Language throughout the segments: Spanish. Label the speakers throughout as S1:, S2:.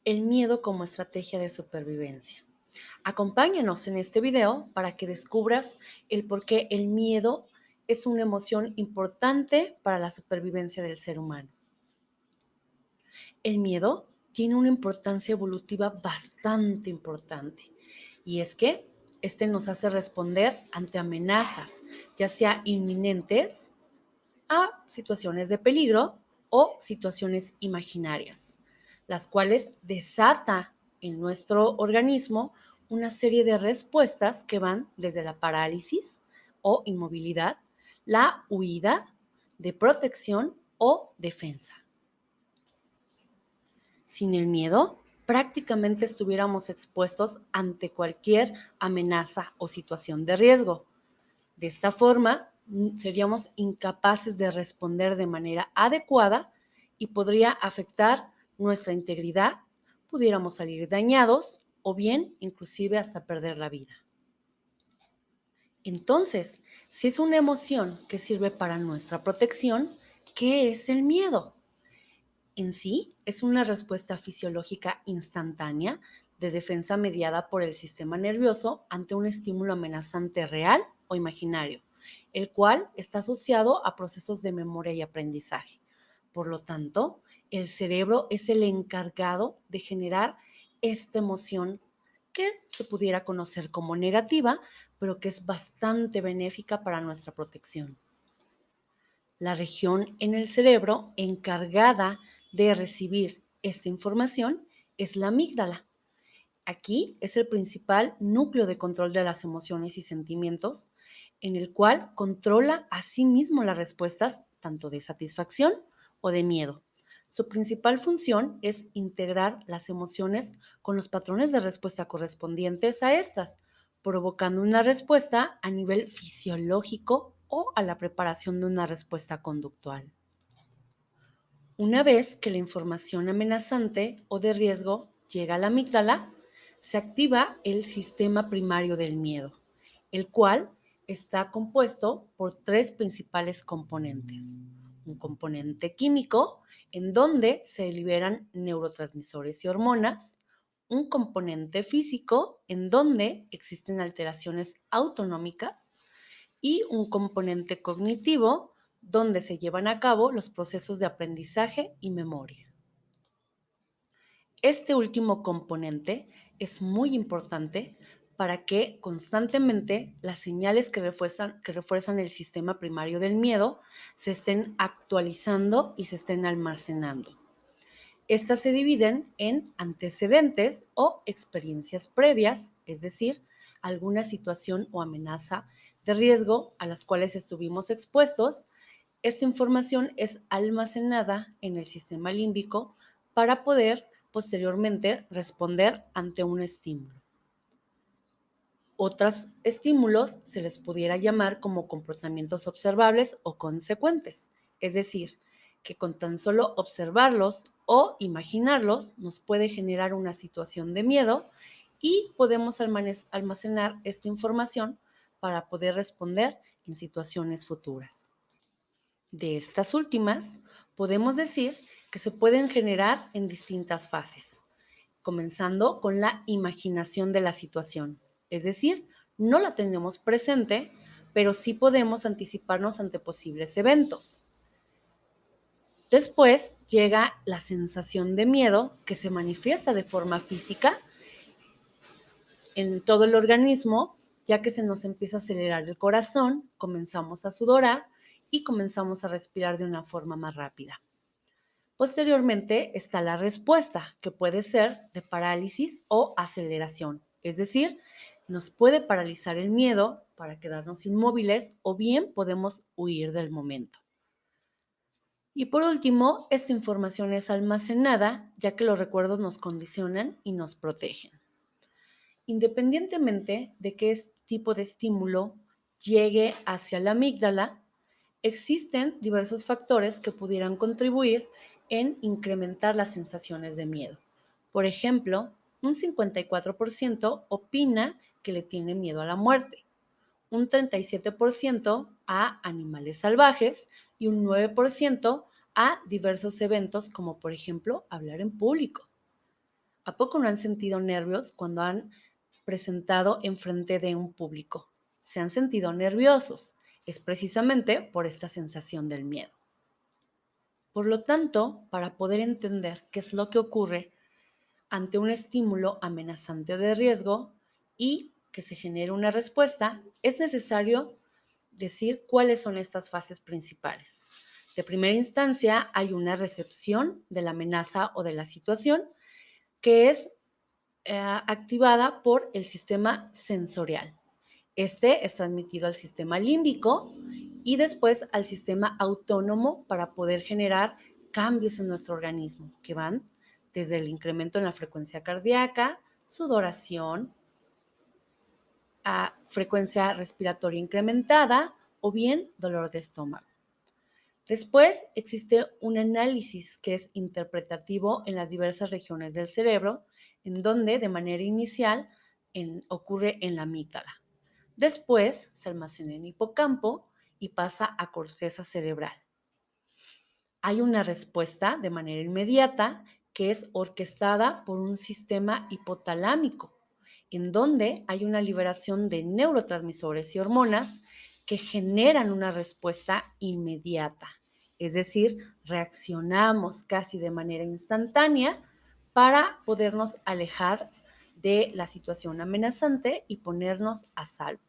S1: El miedo como estrategia de supervivencia. Acompáñanos en este video para que descubras el por qué el miedo es una emoción importante para la supervivencia del ser humano. El miedo tiene una importancia evolutiva bastante importante y es que este nos hace responder ante amenazas, ya sea inminentes, a situaciones de peligro o situaciones imaginarias, las cuales desata en nuestro organismo una serie de respuestas que van desde la parálisis o inmovilidad, la huida, de protección o defensa. Sin el miedo, prácticamente estuviéramos expuestos ante cualquier amenaza o situación de riesgo. De esta forma, seríamos incapaces de responder de manera adecuada y podría afectar nuestra integridad, pudiéramos salir dañados o bien inclusive hasta perder la vida. Entonces, si es una emoción que sirve para nuestra protección, ¿qué es el miedo? En sí, es una respuesta fisiológica instantánea de defensa mediada por el sistema nervioso ante un estímulo amenazante real o imaginario, el cual está asociado a procesos de memoria y aprendizaje. Por lo tanto, el cerebro es el encargado de generar esta emoción que se pudiera conocer como negativa, pero que es bastante benéfica para nuestra protección. La región en el cerebro encargada de recibir esta información es la amígdala. Aquí es el principal núcleo de control de las emociones y sentimientos, en el cual controla a sí mismo las respuestas tanto de satisfacción o de miedo. Su principal función es integrar las emociones con los patrones de respuesta correspondientes a estas, provocando una respuesta a nivel fisiológico o a la preparación de una respuesta conductual. Una vez que la información amenazante o de riesgo llega a la amígdala, se activa el sistema primario del miedo, el cual está compuesto por tres principales componentes. Un componente químico, en donde se liberan neurotransmisores y hormonas. Un componente físico, en donde existen alteraciones autonómicas y un componente cognitivo donde se llevan a cabo los procesos de aprendizaje y memoria. Este último componente es muy importante para que constantemente las señales que refuerzan el sistema primario del miedo se estén actualizando y se estén almacenando. Estas se dividen en antecedentes o experiencias previas, es decir, alguna situación o amenaza de riesgo a las cuales estuvimos expuestos. Esta información es almacenada en el sistema límbico para poder posteriormente responder ante un estímulo. Otros estímulos se les pudiera llamar como comportamientos observables o consecuentes, es decir, que con tan solo observarlos o imaginarlos nos puede generar una situación de miedo y podemos almacenar esta información para poder responder en situaciones futuras. De estas últimas, podemos decir que se pueden generar en distintas fases, comenzando con la imaginación de la situación. Es decir, no la tenemos presente, pero sí podemos anticiparnos ante posibles eventos. Después llega la sensación de miedo que se manifiesta de forma física en todo el organismo, ya que se nos empieza a acelerar el corazón, comenzamos a sudorar y comenzamos a respirar de una forma más rápida. Posteriormente está la respuesta, que puede ser de parálisis o aceleración, es decir, nos puede paralizar el miedo para quedarnos inmóviles o bien podemos huir del momento. Y por último, esta información es almacenada ya que los recuerdos nos condicionan y nos protegen. Independientemente de qué tipo de estímulo llegue hacia la amígdala, existen diversos factores que pudieran contribuir en incrementar las sensaciones de miedo. Por ejemplo, un 54% opina que le tiene miedo a la muerte, un 37% a animales salvajes y un 9% a diversos eventos como por ejemplo hablar en público. ¿A poco no han sentido nervios cuando han presentado enfrente de un público? Se han sentido nerviosos. Es precisamente por esta sensación del miedo. Por lo tanto, para poder entender qué es lo que ocurre ante un estímulo amenazante o de riesgo y que se genere una respuesta, es necesario decir cuáles son estas fases principales. De primera instancia, hay una recepción de la amenaza o de la situación que es activada por el sistema sensorial. Este es transmitido al sistema límbico y después al sistema autónomo para poder generar cambios en nuestro organismo que van desde el incremento en la frecuencia cardíaca, sudoración, a frecuencia respiratoria incrementada o bien dolor de estómago. Después existe un análisis que es interpretativo en las diversas regiones del cerebro, en donde de manera inicial ocurre en la amígdala. Después se almacena en hipocampo y pasa a corteza cerebral. Hay una respuesta de manera inmediata que es orquestada por un sistema hipotalámico, en donde hay una liberación de neurotransmisores y hormonas que generan una respuesta inmediata. Es decir, reaccionamos casi de manera instantánea para podernos alejar de la situación amenazante y ponernos a salvo.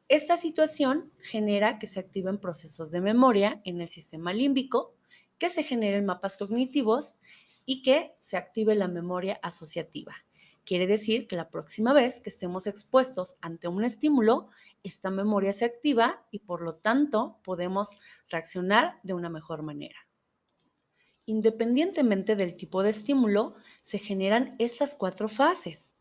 S1: Esta situación genera que se activen procesos de memoria en el sistema límbico, que se generen mapas cognitivos y que se active la memoria asociativa. Quiere decir que la próxima vez que estemos expuestos ante un estímulo, esta memoria se activa y por lo tanto podemos reaccionar de una mejor manera. Independientemente del tipo de estímulo, se generan estas 4 fases.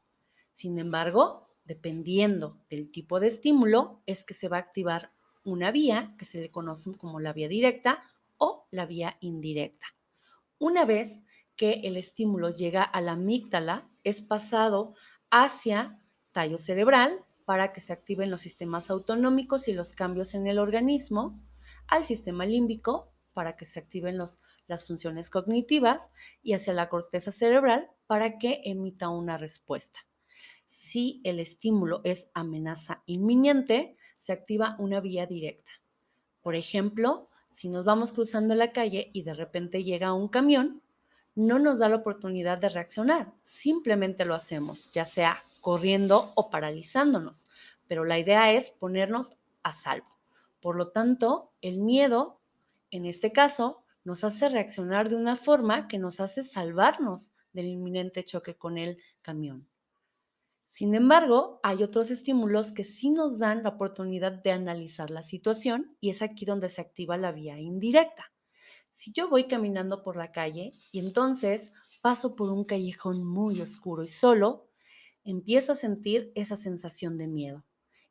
S1: Sin embargo, dependiendo del tipo de estímulo, es que se va a activar una vía que se le conoce como la vía directa o la vía indirecta. Una vez que el estímulo llega a la amígdala, es pasado hacia tallo cerebral para que se activen los sistemas autonómicos y los cambios en el organismo, al sistema límbico para que se activen las funciones cognitivas y hacia la corteza cerebral para que emita una respuesta. Si el estímulo es amenaza inminente, se activa una vía directa. Por ejemplo, si nos vamos cruzando la calle y de repente llega un camión, no nos da la oportunidad de reaccionar, simplemente lo hacemos, ya sea corriendo o paralizándonos, pero la idea es ponernos a salvo. Por lo tanto, el miedo, en este caso, nos hace reaccionar de una forma que nos hace salvarnos del inminente choque con el camión. Sin embargo, hay otros estímulos que sí nos dan la oportunidad de analizar la situación y es aquí donde se activa la vía indirecta. Si yo voy caminando por la calle y entonces paso por un callejón muy oscuro y solo, empiezo a sentir esa sensación de miedo.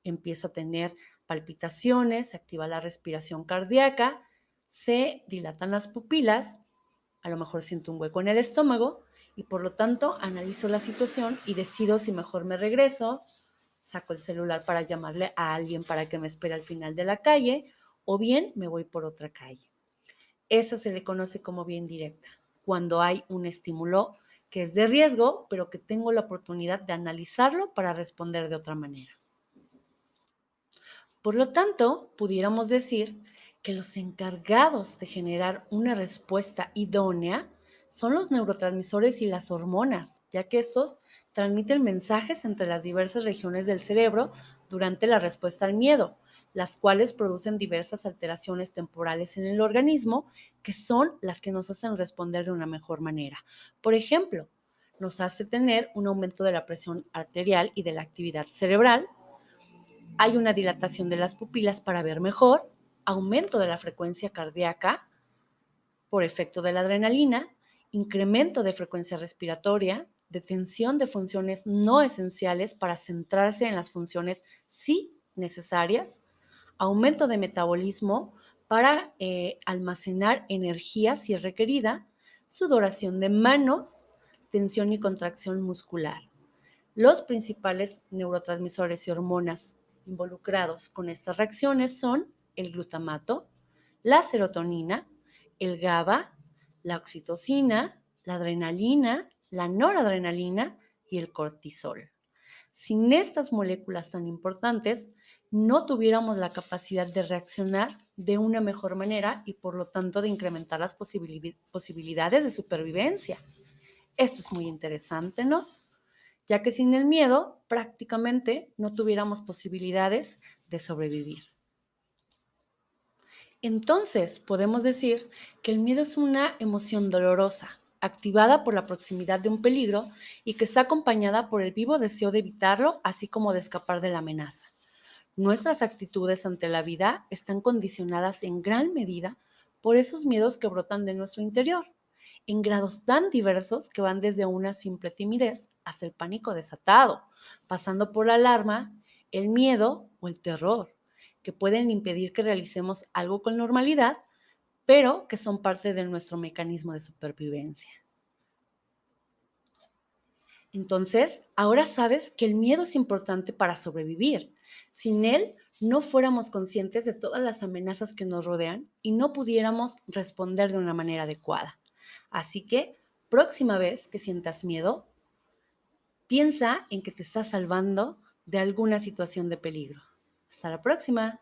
S1: Empiezo a tener palpitaciones, se activa la respiración cardíaca, se dilatan las pupilas, a lo mejor siento un hueco en el estómago y por lo tanto analizo la situación y decido si mejor me regreso, saco el celular para llamarle a alguien para que me espere al final de la calle o bien me voy por otra calle. Esa se le conoce como vía indirecta, cuando hay un estímulo que es de riesgo, pero que tengo la oportunidad de analizarlo para responder de otra manera. Por lo tanto, pudiéramos decir que los encargados de generar una respuesta idónea son los neurotransmisores y las hormonas, ya que estos transmiten mensajes entre las diversas regiones del cerebro durante la respuesta al miedo, las cuales producen diversas alteraciones temporales en el organismo, que son las que nos hacen responder de una mejor manera. Por ejemplo, nos hace tener un aumento de la presión arterial y de la actividad cerebral. Hay una dilatación de las pupilas para ver mejor, aumento de la frecuencia cardíaca por efecto de la adrenalina, incremento de frecuencia respiratoria, detención de funciones no esenciales para centrarse en las funciones sí necesarias, aumento de metabolismo para almacenar energía si es requerida, sudoración de manos, tensión y contracción muscular. Los principales neurotransmisores y hormonas involucrados con estas reacciones son el glutamato, la serotonina, el GABA, la oxitocina, la adrenalina, la noradrenalina y el cortisol. Sin estas moléculas tan importantes, no tuviéramos la capacidad de reaccionar de una mejor manera y por lo tanto de incrementar las posibilidades de supervivencia. Esto es muy interesante, ¿no? Ya que sin el miedo prácticamente no tuviéramos posibilidades de sobrevivir. Entonces, podemos decir que el miedo es una emoción dolorosa, activada por la proximidad de un peligro y que está acompañada por el vivo deseo de evitarlo, así como de escapar de la amenaza. Nuestras actitudes ante la vida están condicionadas en gran medida por esos miedos que brotan de nuestro interior, en grados tan diversos que van desde una simple timidez hasta el pánico desatado, pasando por la alarma, el miedo o el terror, que pueden impedir que realicemos algo con normalidad, pero que son parte de nuestro mecanismo de supervivencia. Entonces, ahora sabes que el miedo es importante para sobrevivir. Sin él, no fuéramos conscientes de todas las amenazas que nos rodean y no pudiéramos responder de una manera adecuada. Así que, próxima vez que sientas miedo, piensa en que te estás salvando de alguna situación de peligro. Hasta la próxima.